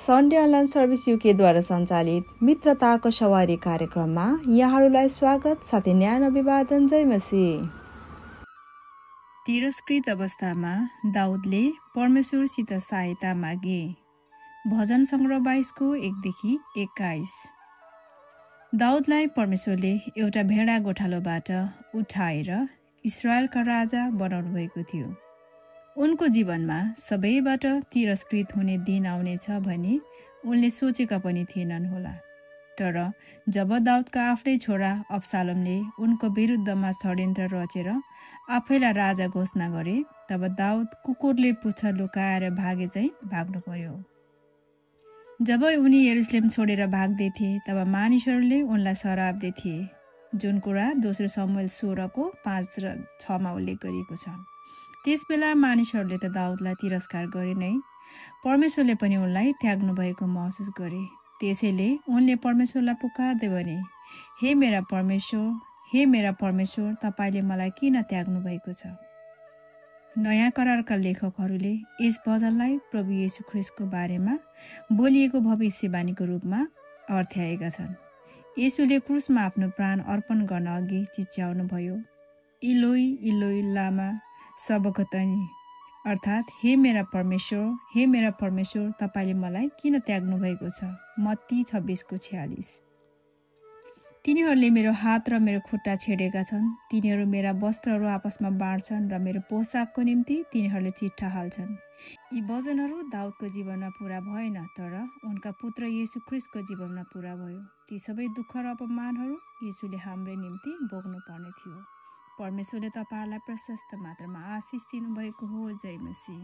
Sunday online service युकेद्वारा सञ्चालित मित्रताको सवारी कार्यक्रममा यहाँहरूलाई स्वागत साथै न्यानो अभिवादन। जय मसीह। तिरस्कृत अवस्थामा दाउदले परमेश्वरसित सहायता मागे। भजन सङ्ग्रह 22 को 1 देखि 21। दाउदलाई परमेश्वरले एउटा भेडा गोठालोबाट उठाएर इस्रायलका राजा बनाउनु भएको थियो। उनको जीवनमा सबैबाट तिरस्कृत हुने दिन आउनेछ भनी उनले सोचेका पनि थिएनन् होला। तर जब दाउदका आफ्नै छोरा अब्सालोमले उनको विरुद्धमा षड्यन्त्र रचेर आफैलाई राजा घोषणा गरे, तब दाउद कुकुरले पुच्छर लुकाएर भागे चाहिँ भाग्नु पर्यो। जब उनी यरुशलेम छोडेर भाग्दै थिए तब मानिसहरूले उनलाई सराप्दै थिए, जुन कुरा दोस्रो शमूएल 16 को 5 र 6 मा उल्लेख गरिएको छ। त्यसबेला मानिसहरूले त दाउदलाई तिरस्कार गरे नै, परमेश्वरले पनि उनलाई त्याग्नु भएको महसुस गरे। त्यसैले उनले परमेश्वरलाई पुकार्दै भने, हे मेरा परमेश्वर, हे मेरा परमेश्वर, तपाईँले मलाई किन त्याग्नु भएको छ? नयाँ करारका लेखकहरूले यस भजनलाई प्रभु येशू ख्रीष्टको बारेमा बोलिएको भविष्यवाणीको रूपमा अर्थ्याएका छन्। येशूले क्रुसमा आफ्नो प्राण अर्पण गर्न अघि चिच्याउनु भयो, इलोई इलोई लामा सबकतनी, अर्थात् हे मेरा परमेश्वर, तपाईँले मलाई किन त्याग्नु भएको छ? मत्ती 26 को 46। तिनीहरूले मेरो हात र मेरो खुट्टा छेडेका छन्, तिनीहरू मेरा वस्त्रहरू आपसमा बाँड्छन् र मेरो पोसाकको निम्ति तिनीहरूले चिट्ठा हाल्छन्। यी वचनहरू दाउदको जीवनमा पुरा भएन, तर उनका पुत्र येशू ख्रीष्टको जीवनमा पुरा भयो। ती सबै दुःख र अपमानहरू येशूले हाम्रै निम्ति भोग्नु पर्ने थियो। परमेश्वरले तपाईँहरूलाई प्रशस्त मात्रामा आशिष दिनुभएको हो। जय मसीह।